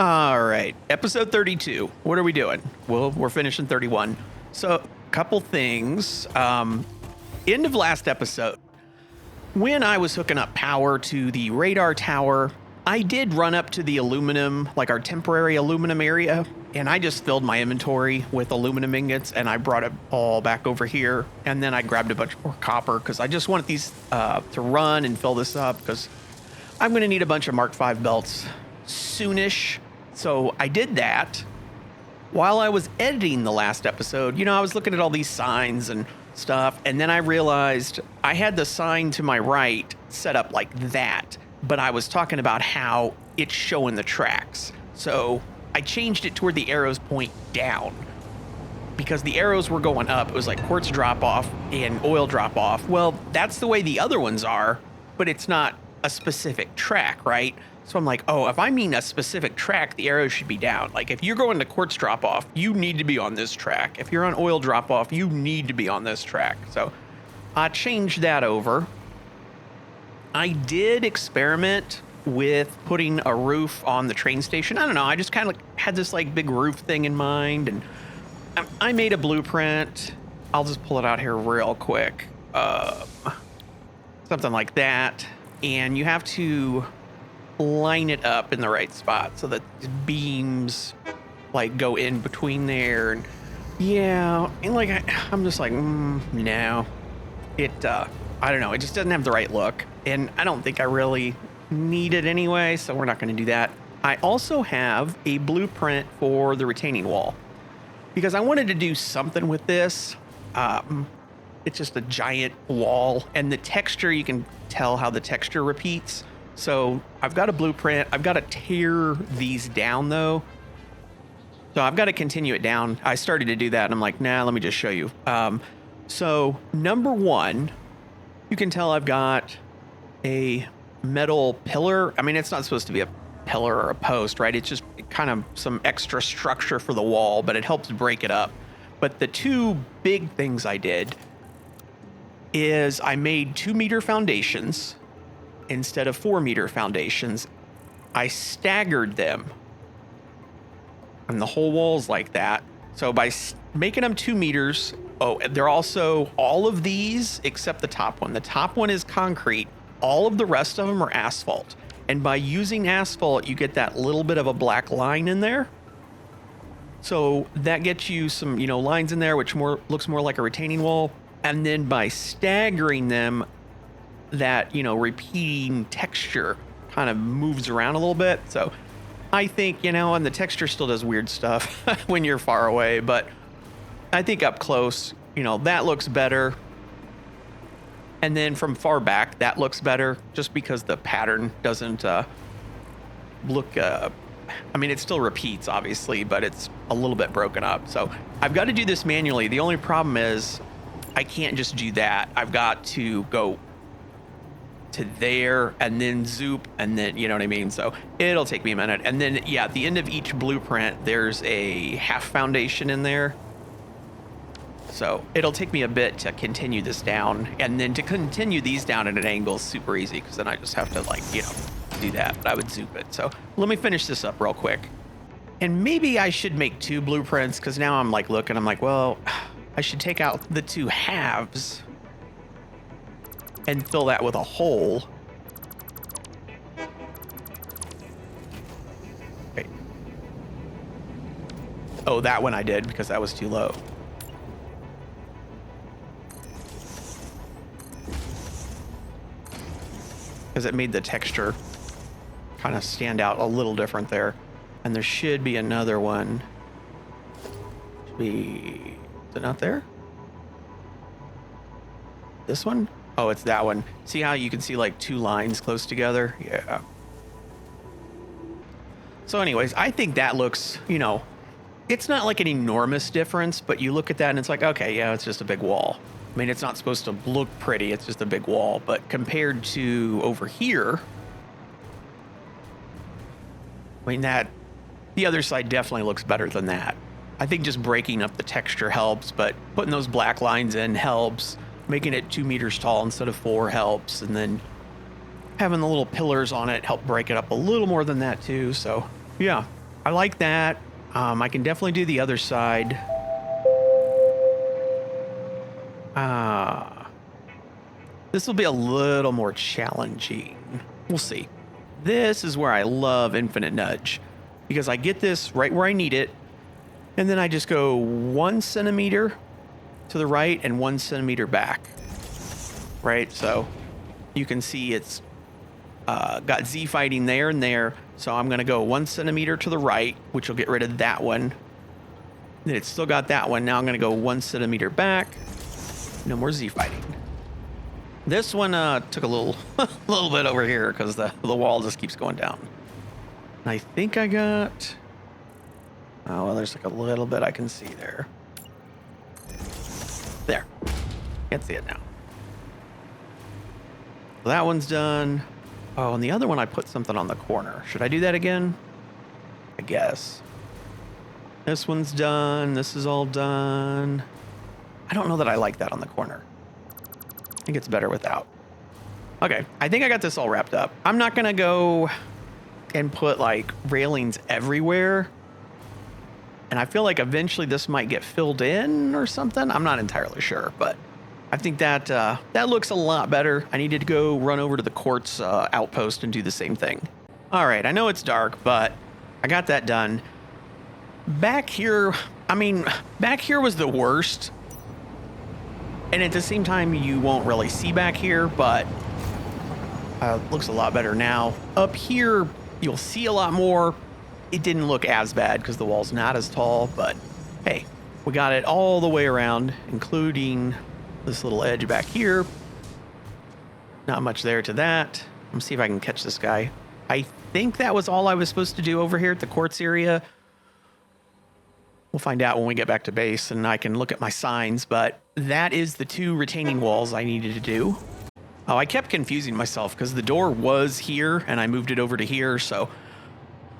All right, episode 32. What are we doing? Well, we're finishing 31. So, couple things. End of last episode, when I was hooking up power to the radar tower, I did run up to the aluminum, like our temporary aluminum area, and I just filled my inventory with aluminum ingots, and I brought it all back over here, and then I grabbed a bunch more copper because I just wanted these to run and fill this up because I'm going to need a bunch of Mark V belts soonish. So I did that. While I was editing the last episode, I was looking at all these signs and stuff, and then I realized I had the sign to my right set up like that, but I was talking about how it's showing the tracks. So I changed it to where the arrows point down because the arrows were going up. It was like quartz drop off and oil drop off. Well, that's the way the other ones are, but it's not a specific track, right? So I'm like, oh, if I mean a specific track, the arrows should be down. Like if you're going to quartz drop off, you need to be on this track. If you're on oil drop off, you need to be on this track. So I changed that over. I did experiment with putting a roof on the train station. I don't know. I just kind of had this like big roof thing in mind, and I made a blueprint. I'll just pull it out here real quick. Something like that. And you have to line it up in the right spot so that the beams like go in between there. And yeah, and like I'm just like, no, it I don't know, it just doesn't have the right look, and I don't think I really need it anyway, so we're not going to do that. I also have a blueprint for the retaining wall because I wanted to do something with this. It's just a giant wall, and the texture, you can tell how the texture repeats. So I've got a blueprint. I've got to tear these down though. So I've got to continue it down. I started to do that and I'm like, nah, let me just show you. So number one, you can tell I've got a metal pillar. I mean, it's not supposed to be a pillar or a post, right? It's just kind of some extra structure for the wall, but it helps break it up. But the two big things I did is I made 2-meter foundations instead of 4-meter foundations. I staggered them, and the whole wall's like that. So by making them 2 meters, they're also, all of these except the top one. The top one is concrete. All of the rest of them are asphalt. And by using asphalt, you get that little bit of a black line in there. So that gets you some, lines in there, which looks more like a retaining wall. And then by staggering them, that, repeating texture kind of moves around a little bit. So I think, and the texture still does weird stuff when you're far away, but I think up close, that looks better. And then from far back, that looks better just because the pattern doesn't look, it still repeats obviously, but it's a little bit broken up. So I've got to do this manually. The only problem is I can't just do that. I've got to go to there and then zoop, and then, you know what I mean? So it'll take me a minute. And then, yeah, at the end of each blueprint, there's a half foundation in there. So it'll take me a bit to continue this down, and then to continue these down at an angle is super easy because then I just have to do that, but I would zoop it. So let me finish this up real quick. And maybe I should make 2 blueprints because now I'm like looking, I'm like, well, I should take out the 2 halves and fill that with a hole. Wait. Oh, that one I did because that was too low. Because it made the texture kind of stand out a little different there. And there should be another one. Is it not there? This one? Oh, it's that one. See how you can see like 2 lines close together? Yeah. So anyways, I think that looks, it's not like an enormous difference, but you look at that and it's like, okay, yeah, it's just a big wall. I mean, it's not supposed to look pretty. It's just a big wall. But compared to over here, the other side definitely looks better than that. I think just breaking up the texture helps, but putting those black lines in helps. Making it 2 meters tall instead of 4 helps. And then having the little pillars on it help break it up a little more than that too. So yeah, I like that. I can definitely do the other side. This will be a little more challenging. We'll see. This is where I love Infinite Nudge because I get this right where I need it. And then I just go 1 centimeter to the right and 1 centimeter back. Right? So you can see it's got Z fighting there and there. So I'm going to go 1 centimeter to the right, which will get rid of that one. Then it's still got that one. Now I'm going to go 1 centimeter back. No more Z fighting. This one took a little bit over here because the wall just keeps going down. And I think I got... Oh, well, there's like a little bit I can see there. There. Can't see it now. Well, that one's done. Oh, and the other one I put something on the corner. Should I do that again? I guess. This one's done. This is all done. I don't know that I like that on the corner. I think it's better without. Okay, I think I got this all wrapped up. I'm not gonna go and put like railings everywhere. And I feel like eventually this might get filled in or something. I'm not entirely sure, but I think that that looks a lot better. I needed to go run over to the quartz outpost and do the same thing. All right, I know it's dark, but I got that done. Back here, I mean, back here was the worst. And at the same time, you won't really see back here, but looks a lot better now. Up here, you'll see a lot more. It didn't look as bad because the wall's not as tall, but hey, we got it all the way around, including this little edge back here. Not much there to that. Let me see if I can catch this guy. I think that was all I was supposed to do over here at the quartz area. We'll find out when we get back to base and I can look at my signs, but that is the 2 retaining walls I needed to do. Oh, I kept confusing myself because the door was here and I moved it over to here. So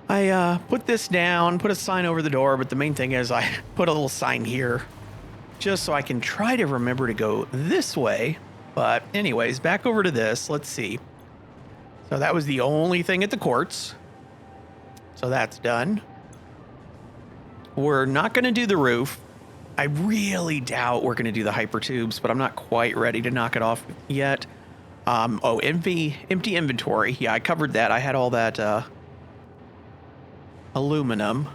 I put this down, put a sign over the door, but the main thing is I put a little sign here just so I can try to remember to go this way. But anyways, back over to this. Let's see. So that was the only thing at the quartz. So that's done. We're not going to do the roof. I really doubt we're going to do the hyper tubes, but I'm not quite ready to knock it off yet. Oh, empty inventory. Yeah, I covered that. I had all that aluminum.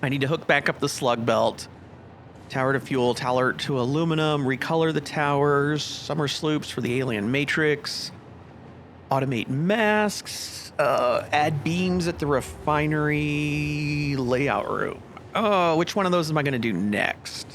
I need to hook back up the slug belt. Tower to fuel, tower to aluminum, recolor the towers, summer sloops for the alien matrix, automate masks, add beams at the refinery layout room. Oh, which one of those am I going to do next?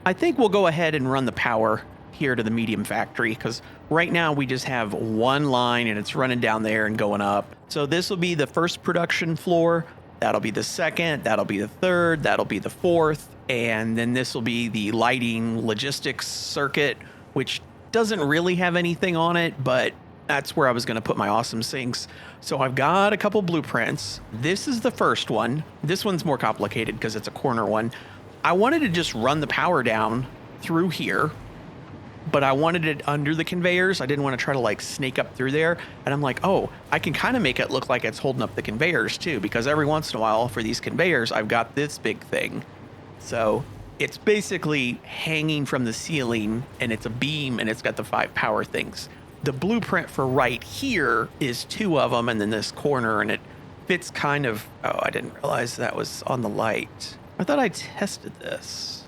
I think we'll go ahead and run the power here to the medium factory because right now we just have one line and it's running down there and going up. So this will be the first production floor. That'll be the second. That'll be the third. That'll be the fourth. And then this will be the lighting logistics circuit, which doesn't really have anything on it, but that's where I was going to put my awesome sinks. So I've got a couple blueprints. This is the first one. This one's more complicated because it's a corner one. I wanted to just run the power down through here, but I wanted it under the conveyors. I didn't want to try to like snake up through there. And I'm like, oh, I can kind of make it look like it's holding up the conveyors too, because every once in a while for these conveyors, I've got this big thing. So it's basically hanging from the ceiling and it's a beam and it's got the 5 power things. The blueprint for right here is 2 of them and then this corner, and it fits kind of... Oh, I didn't realize that was on the light. I thought I tested this.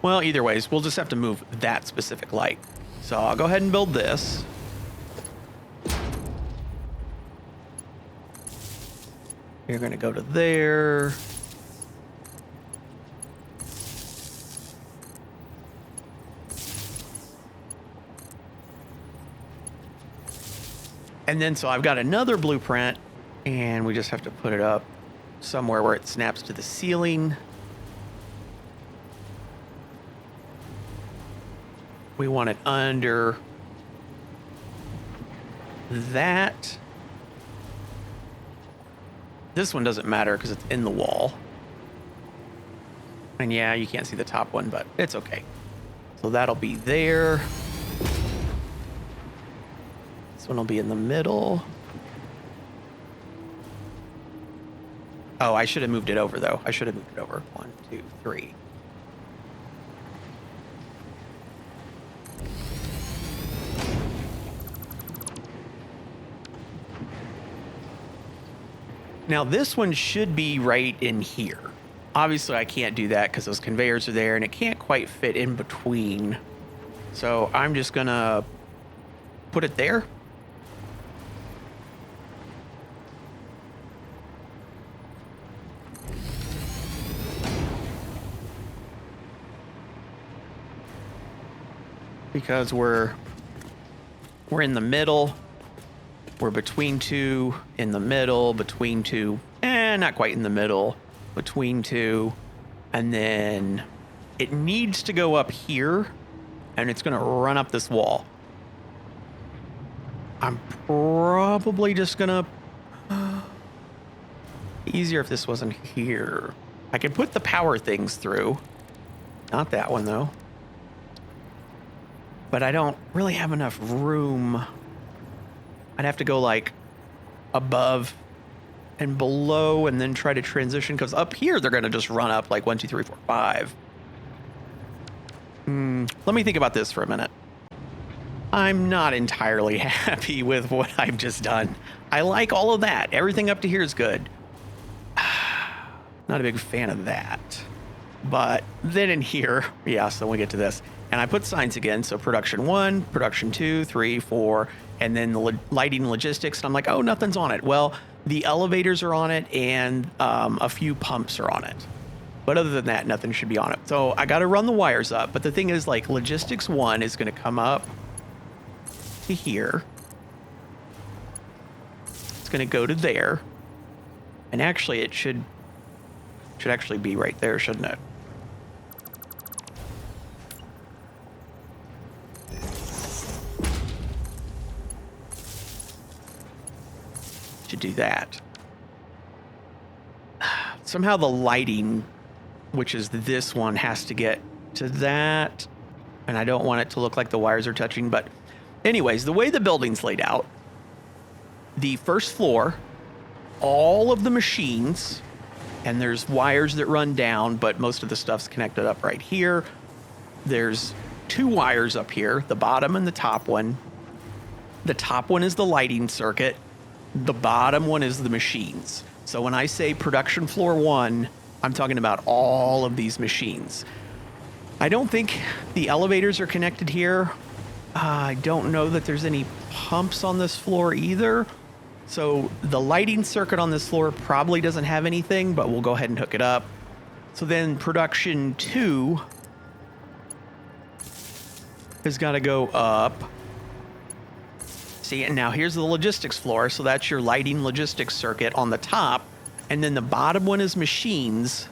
Well, either ways, we'll just have to move that specific light. So I'll go ahead and build this. You're going to go to there. And then, so I've got another blueprint, and we just have to put it up somewhere where it snaps to the ceiling. We want it under that. This one doesn't matter because it's in the wall. And yeah, you can't see the top one, but it's okay. So that'll be there. This one will be in the middle. Oh, I should have moved it over, though. I should have moved it over. 1, 2, 3. Now, this one should be right in here. Obviously, I can't do that because those conveyors are there, and it can't quite fit in between. So I'm just going to put it there. Because we're in the middle. We're between two, in the middle, between two, not quite in the middle, between two. And then it needs to go up here, and it's going to run up this wall. I'm probably just going to... Easier if this wasn't here. I can put the power things through. Not that one, though. But I don't really have enough room. I'd have to go like above and below and then try to transition, because up here they're going to just run up like 1, 2, 3, 4, 5. Let me think about this for a minute. I'm not entirely happy with what I've just done. I like all of that. Everything up to here is good. Not a big fan of that. But then in here, yeah, so we get to this. And I put signs again. So production 1, production 2, 3, 4, and then the lighting logistics. And I'm like, oh, nothing's on it. Well, the elevators are on it, and a few pumps are on it. But other than that, nothing should be on it. So I got to run the wires up. But the thing is, like, logistics 1 is going to come up to here. It's going to go to there. And actually, it should actually be right there, shouldn't it? To do that. Somehow the lighting, which is this one, has to get to that, and I don't want it to look like the wires are touching. But anyways, the way the building's laid out, the first floor, all of the machines, and there's wires that run down, but most of the stuff's connected up right here. There's 2 wires up here, the bottom and the top one. The top one is the lighting circuit. The bottom one is the machines. So when I say production floor 1, I'm talking about all of these machines. I don't think the elevators are connected here. I don't know that there's any pumps on this floor either. So the lighting circuit on this floor probably doesn't have anything, but we'll go ahead and hook it up. So then production 2 has got to go up. See, and now here's the logistics floor. So that's your lighting logistics circuit on the top. And then the bottom one is machines.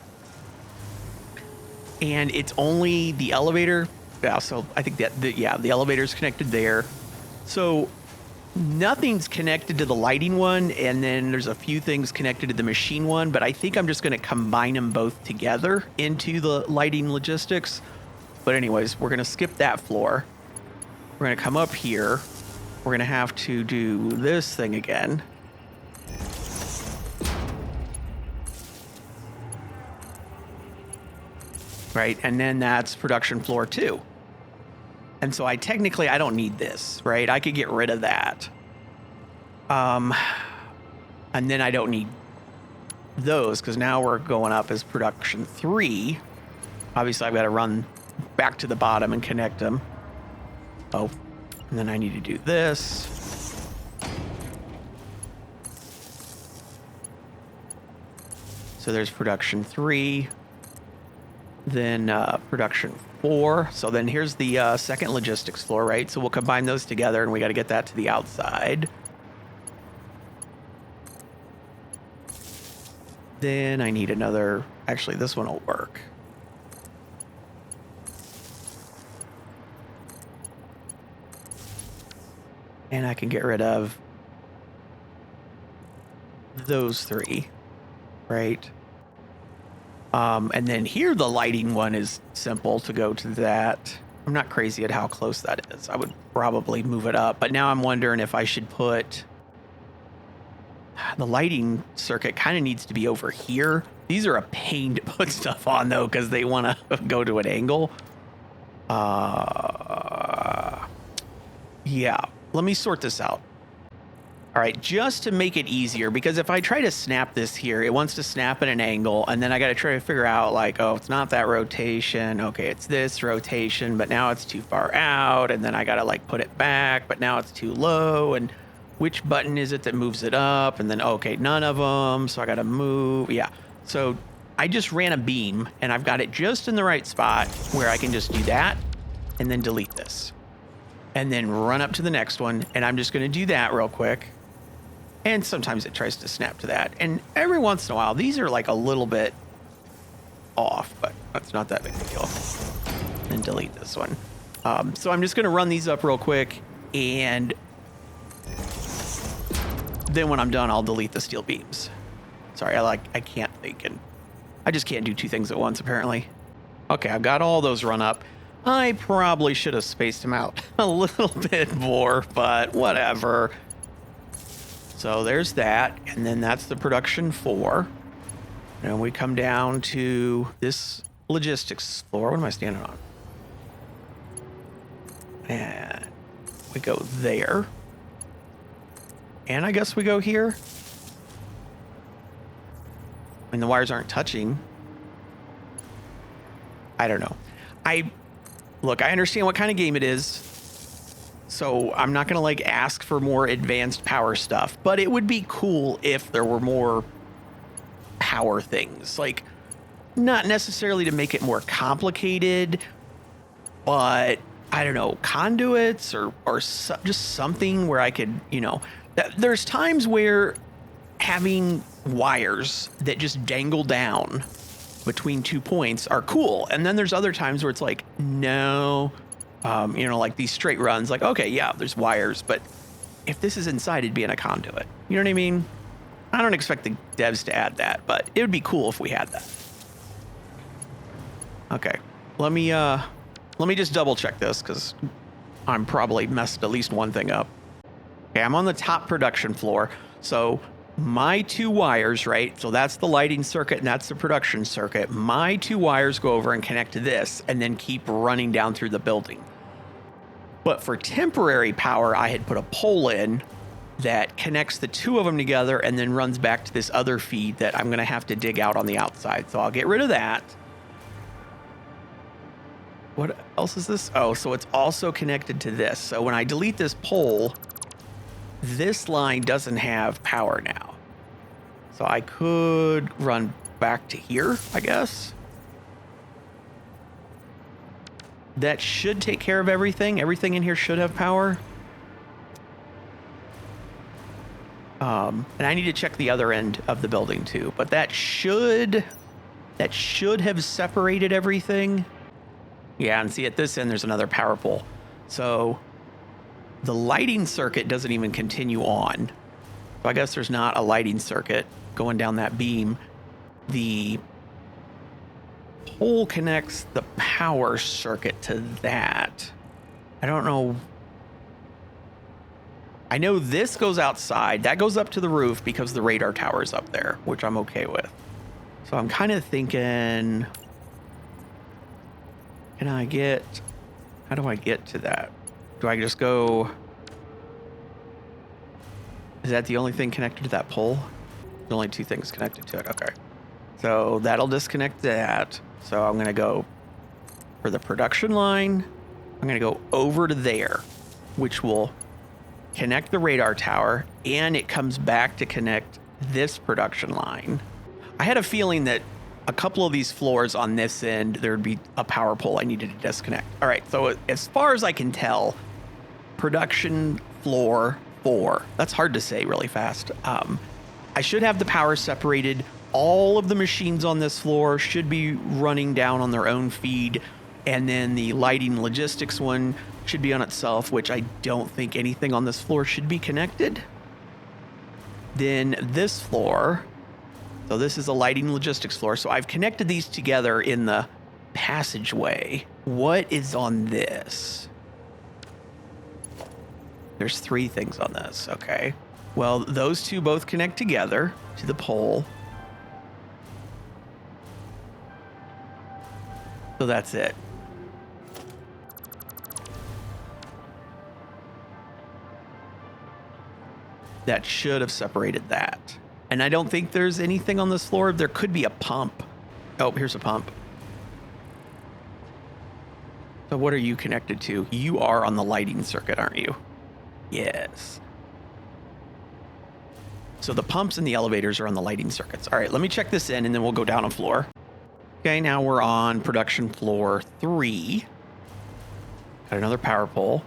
And it's only the elevator. Yeah, so I think that, the elevator's connected there. So nothing's connected to the lighting one. And then there's a few things connected to the machine one. But I think I'm just going to combine them both together into the lighting logistics. But anyways, we're going to skip that floor. We're going to come up here. We're going to have to do this thing again. Right, and then that's production floor 2. And so I don't need this, right? I could get rid of that. And then I don't need those, because now we're going up as production 3. Obviously, I've got to run back to the bottom and connect them. Oh. And then I need to do this. So there's production 3. Then production 4. So then here's the second logistics floor, right? So we'll combine those together, and we got to get that to the outside. Then I need another... Actually, this one will work. And I can get rid of those 3, right? And then here the lighting one is simple to go to that. I'm not crazy at how close that is. I would probably move it up. But now I'm wondering if I should put... the lighting circuit kind of needs to be over here. These are a pain to put stuff on though, because they want to go to an angle. Yeah, let me sort this out. All right, just to make it easier, because if I try to snap this here, it wants to snap at an angle, and then I got to try to figure out like, oh, it's not that rotation. Okay, it's this rotation, but now it's too far out, and then I got to like put it back, but now it's too low, and which button is it that moves it up? And then, okay, none of them, so I got to move. Yeah, so I just ran a beam, and I've got it just in the right spot where I can just do that, and then delete this. And then run up to the next one, and I'm just going to do that real quick. And sometimes it tries to snap to that. And every once in a while, these are like a little bit off, but that's not that big of a deal. And delete this one. So I'm just going to run these up real quick. And then when I'm done, I'll delete the steel beams. Sorry, I can't think. And I just can't do two things at once, apparently. Okay, I've got all those run up. I probably should have spaced them out a little bit more, but whatever. So there's that, and then that's the production 4. And we come down to this logistics floor. What am I standing on? And we go there. And I guess we go here. I mean, the wires aren't touching. I don't know. Look, I understand what kind of game it is. So I'm not going to like ask for more advanced power stuff, but it would be cool if there were more power things, like not necessarily to make it more complicated, but I don't know, conduits or just something where I could, there's times where having wires that just dangle down between 2 points are cool. And then there's other times where it's like, no, like these straight runs, like, okay, yeah, there's wires, but if this is inside, it'd be in a conduit. You know what I mean? I don't expect the devs to add that, but it would be cool if we had that. Okay, let me just double check this because I'm probably messed at least one thing up. Okay, I'm on the top production floor. So my 2 wires, right? So that's the lighting circuit and that's the production circuit. My 2 wires go over and connect to this and then keep running down through the building. But for temporary power, I had put a pole in that connects the 2 of them together and then runs back to this other feed that I'm going to have to dig out on the outside. So I'll get rid of that. What else is this? Oh, so it's also connected to this. So when I delete this pole, this line doesn't have power now. So I could run back to here, I guess. That should take care of everything. Everything in here should have power. And I need to check the other end of the building too, but that should have separated everything. Yeah, and see at this end, there's another power pole. So the lighting circuit doesn't even continue on. So I guess there's not a lighting circuit going down that beam. The pole connects the power circuit to that. I don't know. I know this goes outside. That goes up to the roof because the radar tower is up there, which I'm okay with. So I'm kind of thinking, how do I get to that? Do I just go? Is that the only thing connected to that pole? There's only 2 things connected to it. Okay. So that'll disconnect that. So I'm going to go for the production line. I'm going to go over to there, which will connect the radar tower, and it comes back to connect this production line. I had a feeling that a couple of these floors on this end, there'd be a power pole I needed to disconnect. All right, so as far as I can tell, production floor 4, that's hard to say really fast. I should have the power separated. All of the machines on this floor should be running down on their own feed, and then the lighting logistics one should be on itself, which I don't think anything on this floor should be connected. Then this floor, so this is a lighting logistics floor. So I've connected these together in the passageway. What is on this? There's 3 things on this. Okay. Well, those two both connect together to the pole. So that's it. That should have separated that. And I don't think there's anything on this floor. There could be a pump. Oh, here's a pump. So what are you connected to? You are on the lighting circuit, aren't you? Yes. So the pumps and the elevators are on the lighting circuits. All right, let me check this in and then we'll go down a floor. Okay, now we're on production floor 3. Got another power pole.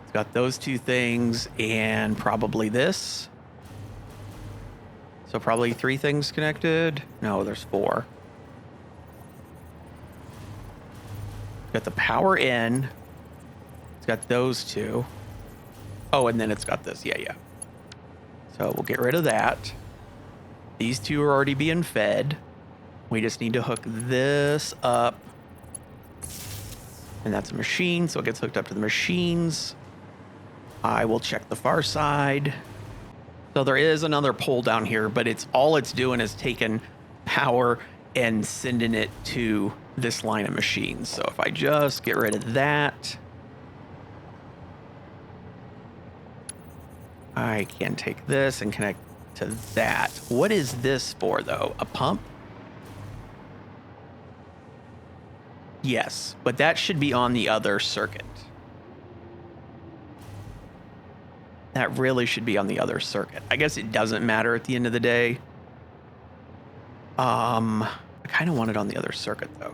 It's got those two things and probably this. So probably 3 things connected. No, there's 4. Got the power in. It's got those 2. Oh, and then it's got this. Yeah. So we'll get rid of that. These 2 are already being fed. We just need to hook this up. And that's a machine, so it gets hooked up to the machines. I will check the far side. So there is another pole down here, but all it's doing is taking power and sending it to this line of machines. So if I just get rid of that, I can take this and connect to that. What is this for, though? A pump? Yes, but that should be on the other circuit. That really should be on the other circuit. I guess it doesn't matter at the end of the day. I kind of want it on the other circuit, though.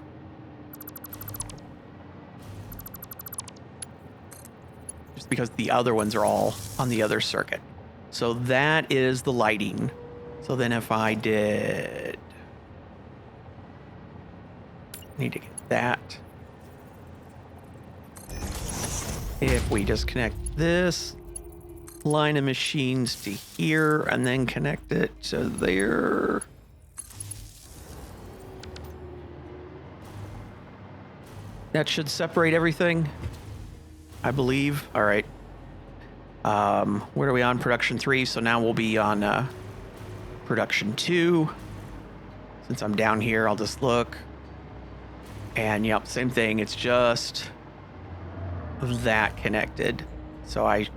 Just because the other ones are all on the other circuit. So that is the lighting. So then if I did... need to get that. If we just connect this line of machines to here and then connect it to there. That should separate everything, I believe. All right. Where are we on? Production 3. So now we'll be on production 2. Since I'm down here, I'll just look. And yep, same thing. It's just that connected. So I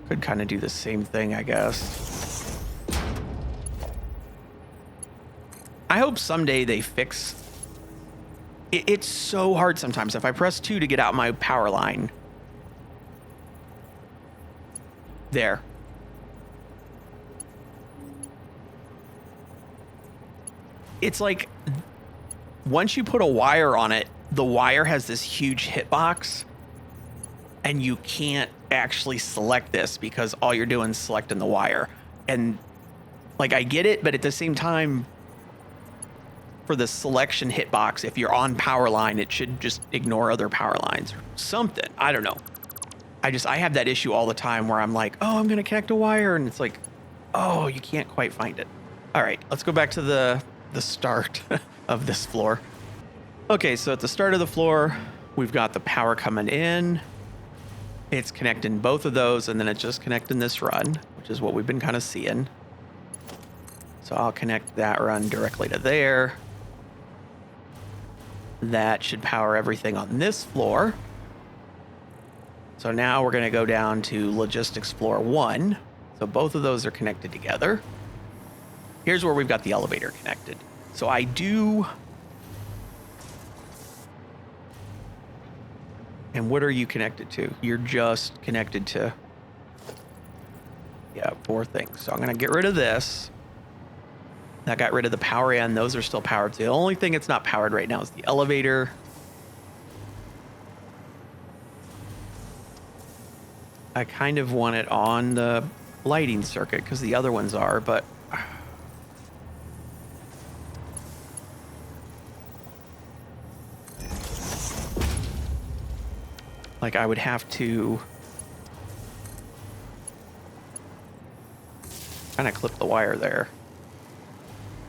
could kind of do the same thing, I guess. I hope someday they fix... It's so hard sometimes. If I press 2 to get out my power line. There. It's like... once you put a wire on it, the wire has this huge hitbox, and you can't actually select this because all you're doing is selecting the wire. And like, I get it, but at the same time, for the selection hitbox, if you're on power line, it should just ignore other power lines or something. I don't know. I have that issue all the time where I'm like, oh, I'm going to connect a wire. And it's like, oh, you can't quite find it. All right, let's go back to the start of this floor. Okay, so at the start of the floor, we've got the power coming in. It's connecting both of those, and then it's just connecting this run, which is what we've been kind of seeing. So I'll connect that run directly to there. That should power everything on this floor. So now we're going to go down to logistics floor 1. So both of those are connected together. Here's where we've got the elevator connected. So I do... And what are you connected to? You're just connected to... yeah, 4 things. So I'm going to get rid of this. That got rid of the power in. Those are still powered. So the only thing it's not powered right now is the elevator. I kind of want it on the lighting circuit because the other ones are, but... like, I would have to kind of clip the wire there.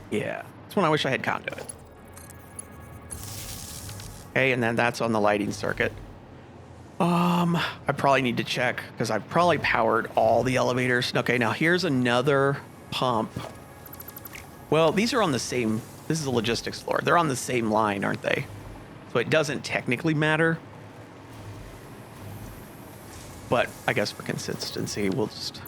Yeah, that's when I wish I had Conduit. Okay, and then that's on the lighting circuit. I probably need to check because I've probably powered all the elevators. Okay, now here's another pump. Well, these are on the same, this is a logistics floor. They're on the same line, aren't they? So it doesn't technically matter. But I guess for consistency, we'll just...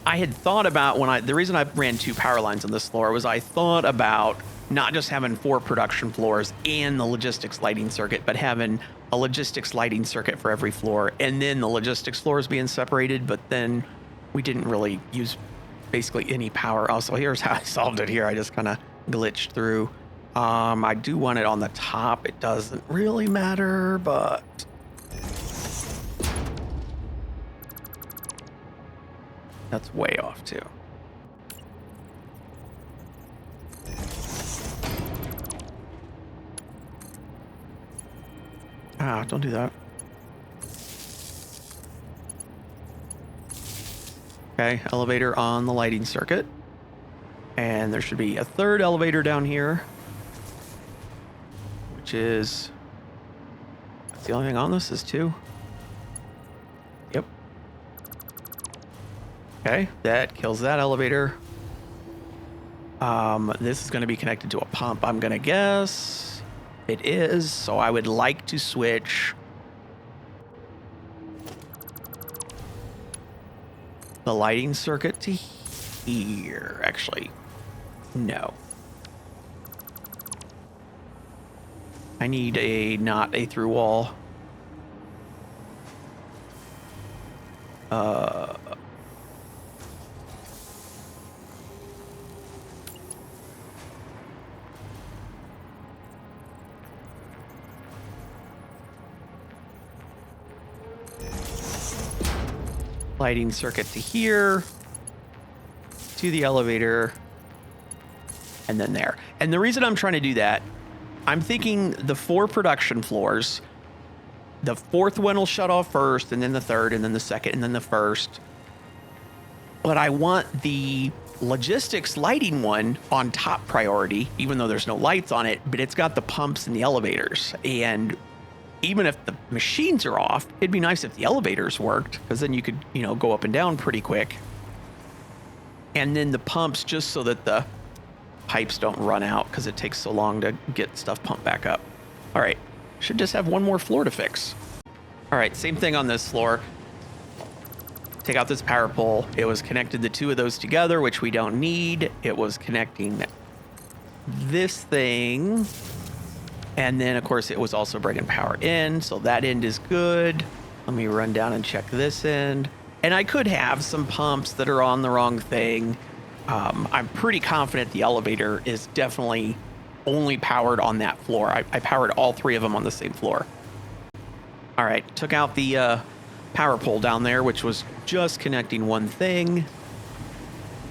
I had thought about the reason I ran 2 power lines on this floor was I thought about not just having 4 production floors and the logistics lighting circuit, but having a logistics lighting circuit for every floor and then the logistics floors being separated. But then we didn't really use basically any power. Also, here's how I solved it here. I just kind of glitched through. I do want it on the top. It doesn't really matter, but... That's way off, too. Ah, don't do that. Okay, elevator on the lighting circuit. And there should be a 3rd elevator down here. Which is... That's the only thing on this is 2. Yep. Okay, that kills that elevator. This is going to be connected to a pump, I'm going to guess. It is, so I would like to switch the lighting circuit to here. Actually, no. I need not a through wall. Lighting circuit to here, to the elevator, and then there. And the reason I'm trying to do that, I'm thinking the 4 production floors, the 4th one will shut off first, and then the 3rd, and then the 2nd, and then the 1st. But I want the logistics lighting one on top priority, even though there's no lights on it, but it's got the pumps and the elevators. And even if the machines are off, it'd be nice if the elevators worked, because then you could, go up and down pretty quick. And then the pumps, just so that the pipes don't run out, because it takes so long to get stuff pumped back up. All right, should just have one more floor to fix. All right, same thing on this floor. Take out this power pole. It was connected the 2 of those together, which we don't need. It was connecting this thing. And then, of course, it was also bringing power in, so that end is good. Let me run down and check this end. And I could have some pumps that are on the wrong thing. I'm pretty confident the elevator is definitely only powered on that floor. I powered all 3 of them on the same floor. All right, took out the power pole down there, which was just connecting one thing.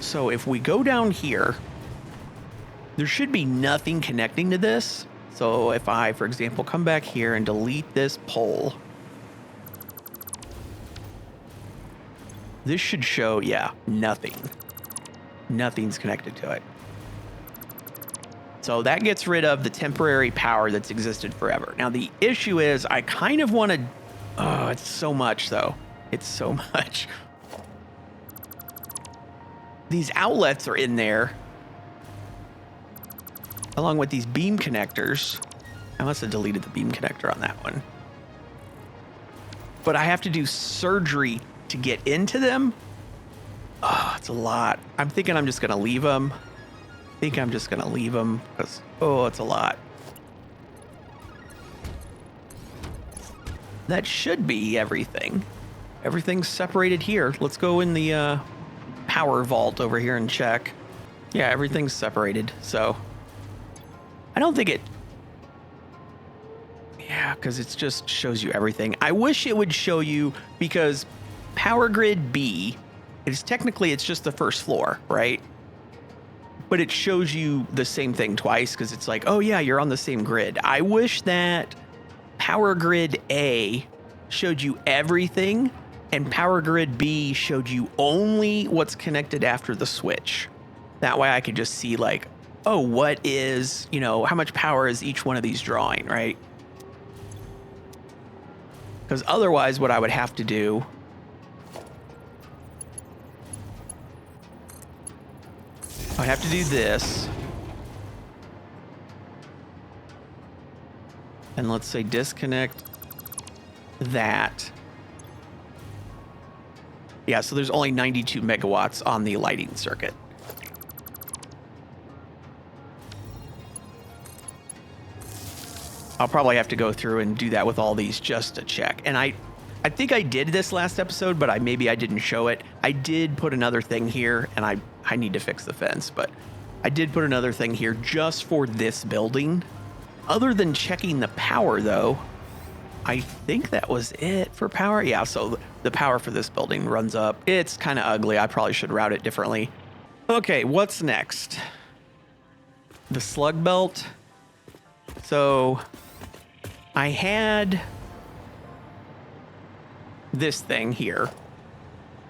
So if we go down here, there should be nothing connecting to this. So if I, for example, come back here and delete this pole, this should show, yeah, nothing. Nothing's connected to it. So that gets rid of the temporary power that's existed forever. Now, the issue is I kind of want to... Oh, it's so much, though. It's so much. These outlets are in there, along with these beam connectors. I must have deleted the beam connector on that one. But I have to do surgery to get into them. Oh, it's a lot. I'm thinking I'm just going to leave them. Because, oh, it's a lot. That should be everything. Everything's separated here. Let's go in the power vault over here and check. Yeah, everything's separated. So I don't think it... Yeah, because it just shows you everything. I wish it would show you, because power grid B is technically, it's just the first floor, right? But it shows you the same thing twice, because it's like, oh yeah, you're on the same grid. I wish that power grid A showed you everything, and power grid B showed you only what's connected after the switch. That way I could just see, like, oh, what is, how much power is each one of these drawing, right? Because otherwise what I would have to do I'd have to do this. And let's say disconnect that. Yeah, so there's only 92 megawatts on the lighting circuit. I'll probably have to go through and do that with all these just to check. And I think I did this last episode, but maybe I didn't show it. I did put another thing here, and I need to fix the fence, but I did put another thing here just for this building. Other than checking the power, though, I think that was it for power. Yeah, so the power for this building runs up. It's kind of ugly. I probably should route it differently. Okay, what's next? The slug belt. So I had this thing here,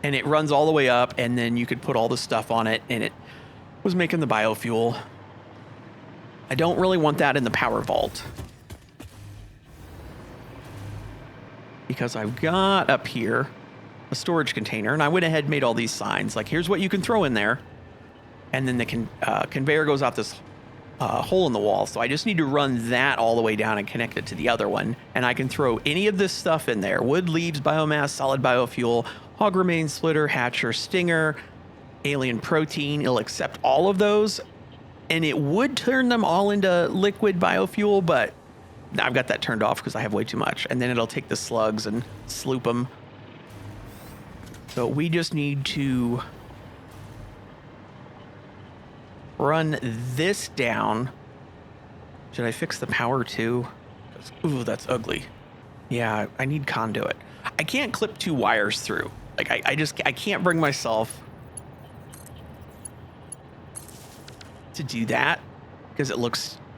and it runs all the way up, and then you could put all the stuff on it, and it was making the biofuel. I don't really want that in the power vault, because I've got up here a storage container, and I went ahead and made all these signs. Like, here's what you can throw in there. And then the conveyor goes out this hole in the wall. So I just need to run that all the way down and connect it to the other one. And I can throw any of this stuff in there. Wood, leaves, biomass, solid biofuel, hog remains, splitter, hatcher, stinger, alien protein. It'll accept all of those. And it would turn them all into liquid biofuel, but I've got that turned off because I have way too much. And then it'll take the slugs and sloop them. So we just need to run this down. Should I fix the power too? Ooh, that's ugly. Yeah, I need conduit. I can't clip two wires through. Like I can't bring myself to do that because it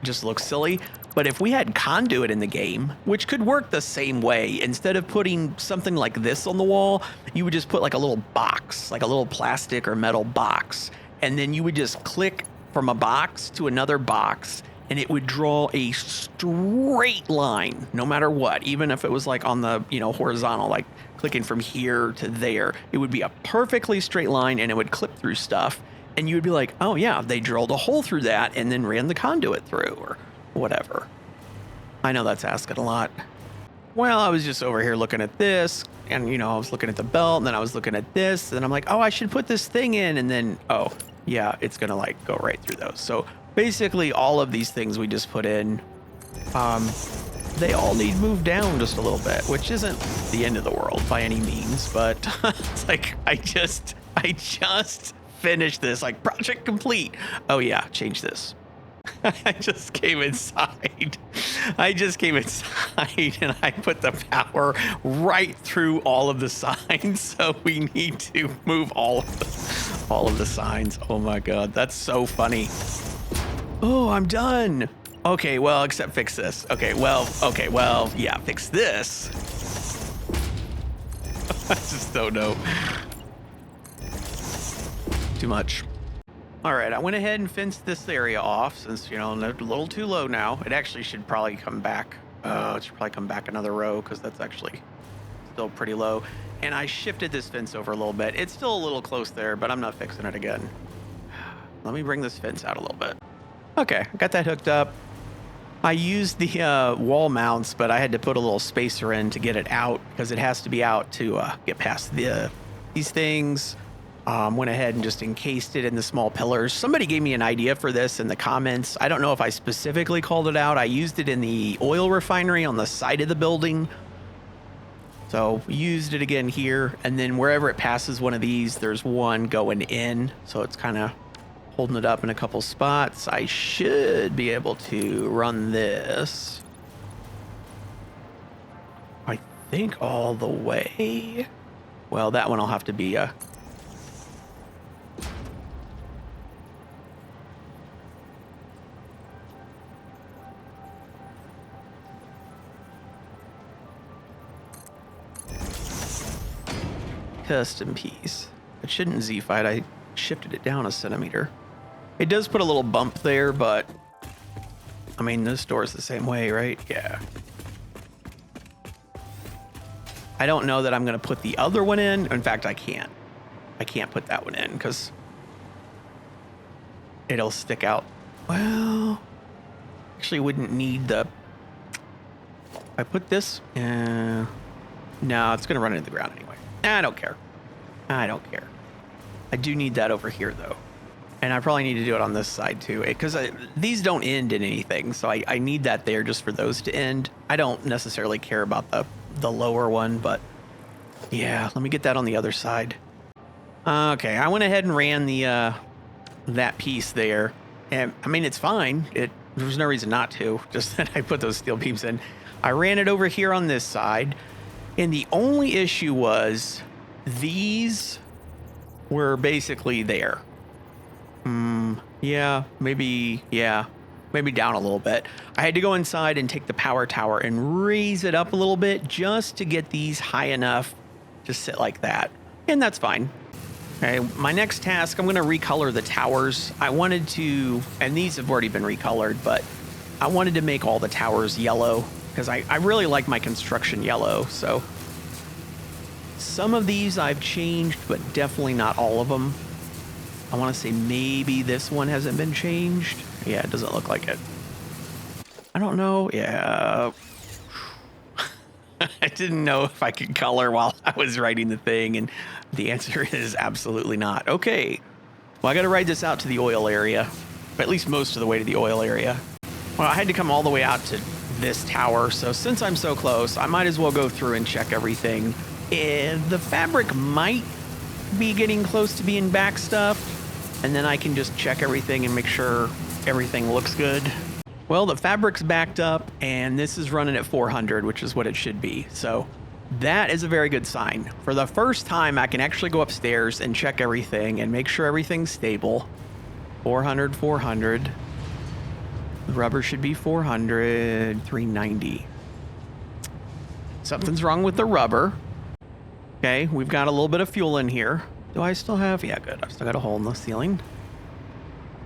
just looks silly. But if we had conduit in the game, which could work the same way, instead of putting something like this on the wall, you would just put like a little box, like a little plastic or metal box. And then you would just click from a box to another box, and it would draw a straight line, no matter what. Even if it was like on the, horizontal, like clicking from here to there, it would be a perfectly straight line, and it would clip through stuff. And you would be like, oh yeah, they drilled a hole through that and then ran the conduit through, or whatever. I know that's asking a lot. Well, I was just over here looking at this, and I was looking at the belt, and then I was looking at this, and I'm like, oh, I should put this thing in, and then, oh, yeah, it's gonna like go right through those. So basically all of these things we just put in, they all need moved down just a little bit, which isn't the end of the world by any means, but it's like, I just finished this, like, project complete. Oh yeah, change this. I just came inside and I put the power right through all of the signs. So we need to move all of the signs. Oh my God, that's so funny. Oh, I'm done. Okay, well, except fix this. Okay, well, yeah, fix this. I just don't know. Too much. All right, I went ahead and fenced this area off since, they're a little too low now. It actually should probably come back. It should probably come back another row because that's actually still pretty low. And I shifted this fence over a little bit. It's still a little close there, but I'm not fixing it again. Let me bring this fence out a little bit. Okay, I got that hooked up. I used the wall mounts, but I had to put a little spacer in to get it out because it has to be out to get past these things. Went ahead and just encased it in the small pillars. Somebody gave me an idea for this in the comments. I don't know if I specifically called it out. I used it in the oil refinery on the side of the building. So used it again here. And then wherever it passes one of these, there's one going in. So it's kind of holding it up in a couple spots. I should be able to run this, I think, all the way. Well, that one will have to be a... custom piece. It shouldn't Z-fight. I shifted it down a centimeter. It does put a little bump there, but I mean, this door is the same way, right? Yeah. I don't know that I'm going to put the other one in. In fact, I can't. I can't put that one in because it'll stick out. Well, actually wouldn't need the... If I put this... no, it's going to run into the ground anyway. I don't care. I don't care. I do need that over here, though. And I probably need to do it on this side, too. Because these don't end in anything, so I need that there just for those to end. I don't necessarily care about the lower one, but... Yeah, let me get that on the other side. Okay, I went ahead and ran the that piece there. And, I mean, it's fine. There's no reason not to. Just that I put those steel beams in. I ran it over here on this side. And the only issue was these were basically there. Yeah, maybe down a little bit. I had to go inside and take the power tower and raise it up a little bit just to get these high enough to sit like that. And that's fine. Okay, my next task, I'm going to recolor the towers. I wanted to, and these have already been recolored, but I wanted to make all the towers yellow because I really like my construction yellow. So some of these I've changed, but definitely not all of them. I want to say maybe this one hasn't been changed. Yeah, it doesn't look like it. I don't know. Yeah. I didn't know if I could color while I was writing the thing, and the answer is absolutely not. Okay. Well, I got to ride this out to the oil area, at least most of the way to the oil area. Well, I had to come all the way out to this tower, so since I'm so close, I might as well go through and check everything. The fabric might be getting close to being backstuffed, and then I can just check everything and make sure everything looks good. Well, the fabric's backed up, and this is running at 400, which is what it should be. So that is a very good sign. For the first time, I can actually go upstairs and check everything and make sure everything's stable. 400, 400. The rubber should be 400, 390. Something's wrong with the rubber. Okay, we've got a little bit of fuel in here. Do I still have? Yeah, good. I've still got a hole in the ceiling.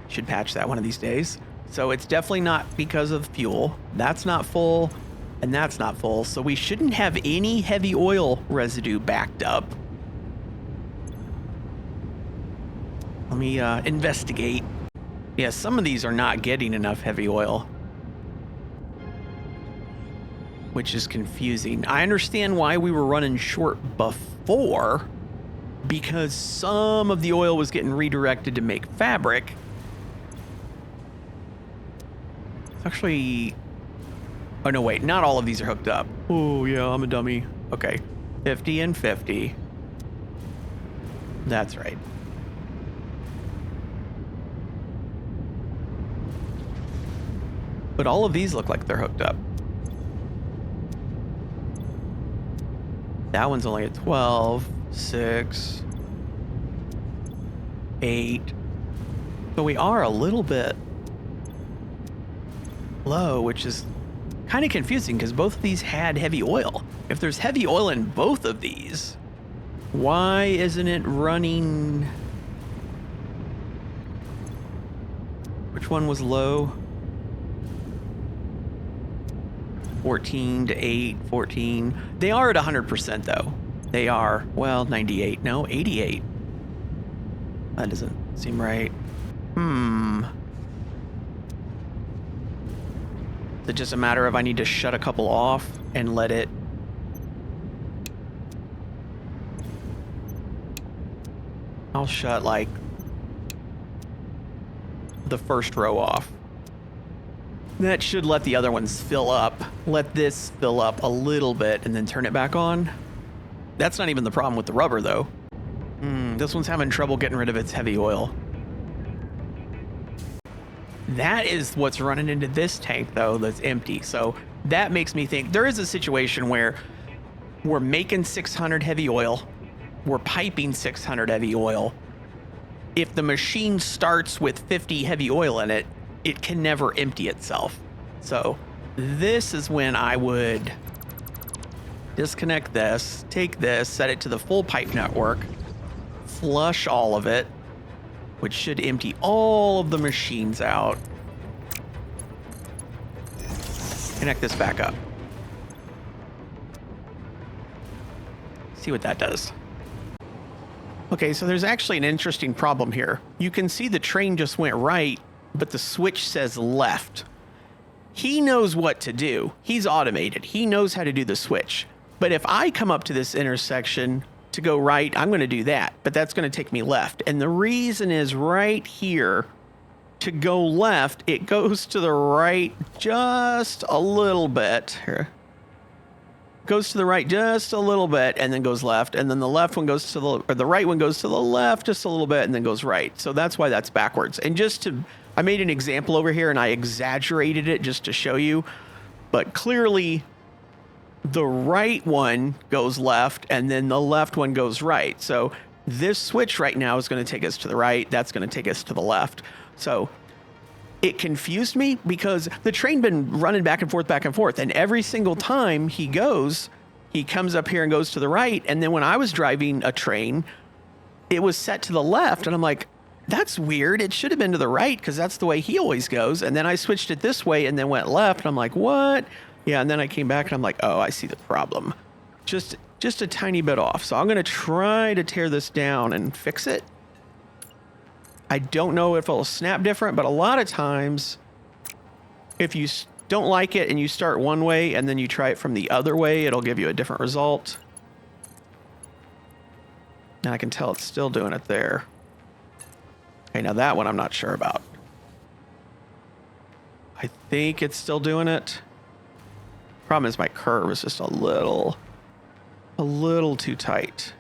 Should patch that one of these days. So it's definitely not because of fuel. That's not full, and that's not full. So we shouldn't have any heavy oil residue backed up. Let me investigate. Yeah, some of these are not getting enough heavy oil, which is confusing. I understand why we were running short before, because some of the oil was getting redirected to make fabric. Actually, oh no, wait, not all of these are hooked up. Oh yeah, I'm a dummy. Okay, 50 and 50. That's right. But all of these look like they're hooked up. That one's only at 12, 6, 8. So we are a little bit low, which is kind of confusing because both of these had heavy oil. If there's heavy oil in both of these, why isn't it running? Which one was low? 14 to 8, 14. They are at 100% though. They are, well, 98. No, 88. That doesn't seem right. Is it just a matter of I need to shut a couple off and let it... I'll shut like the first row off. That should let the other ones fill up. Let this fill up a little bit and then turn it back on. That's not even the problem with the rubber though. This one's having trouble getting rid of its heavy oil. That is what's running into this tank though that's empty. So that makes me think there is a situation where we're making 600 heavy oil. We're piping 600 heavy oil. If the machine starts with 50 heavy oil in it, it can never empty itself. So this is when I would disconnect this, take this, set it to the full pipe network, flush all of it, which should empty all of the machines out. Connect this back up. see what that does. Okay, so there's actually an interesting problem here. You can see the train just went right, but the switch says left. He knows what to do. He's automated. He knows how to do the switch. But if I come up to this intersection to go right, I'm going to do that, but that's going to take me left. And the reason is right here, to go left, it goes to the right just a little bit. Here. Goes to the right just a little bit and then goes left, and then the left one goes to the right one goes to the left just a little bit and then goes right. So that's why that's backwards. And I made an example over here and I exaggerated it just to show you, but clearly the right one goes left and then the left one goes right. So this switch right now is going to take us to the right. That's going to take us to the left. So it confused me because the train been running back and forth. And every single time he comes up here and goes to the right. And then when I was driving a train, it was set to the left. And I'm like, that's weird. It should have been to the right because that's the way he always goes. And then I switched it this way and then went left. And I'm like, what? Yeah. And then I came back and I'm like, oh, I see the problem. Just a tiny bit off. So I'm going to try to tear this down and fix it. I don't know if it'll snap different, but a lot of times if you don't like it and you start one way and then you try it from the other way, it'll give you a different result. And I can tell it's still doing it there. Okay, now that one I'm not sure about. I think it's still doing it. Problem is my curve is just a little too tight.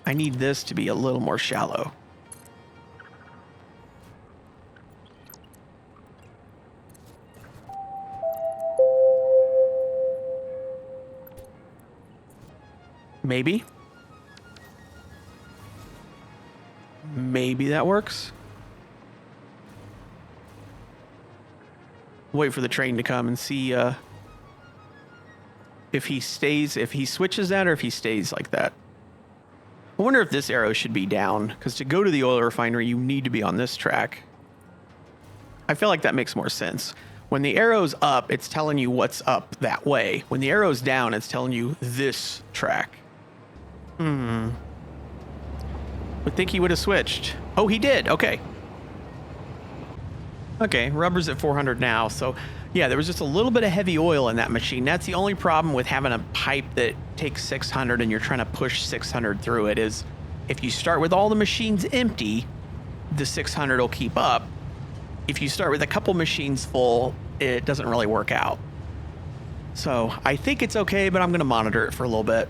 I need this to be a little more shallow. Maybe that works. Wait for the train to come and see if he switches that or if he stays like that. I wonder if this arrow should be down, because to go to the oil refinery, you need to be on this track. I feel like that makes more sense. When the arrow's up, it's telling you what's up that way. When the arrow's down, it's telling you this track. Would think he would have switched. Oh, he did. Okay. Okay, rubber's at 400 now. So, yeah, there was just a little bit of heavy oil in that machine. That's the only problem with having a pipe that takes 600 and you're trying to push 600 through it is if you start with all the machines empty, the 600 will keep up. If you start with a couple machines full, it doesn't really work out. So I think it's okay, but I'm going to monitor it for a little bit.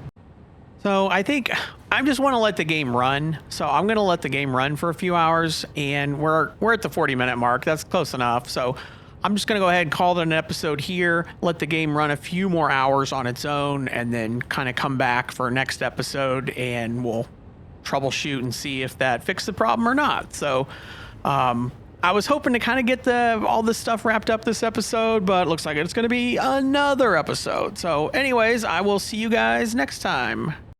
So I think I just want to let the game run. So I'm going to let the game run for a few hours, and we're at the 40-minute mark. That's close enough. So I'm just going to go ahead and call it an episode here, let the game run a few more hours on its own, and then kind of come back for next episode, and we'll troubleshoot and see if that fixed the problem or not. So I was hoping to kind of get all this stuff wrapped up this episode, but it looks like it's going to be another episode. So anyways, I will see you guys next time.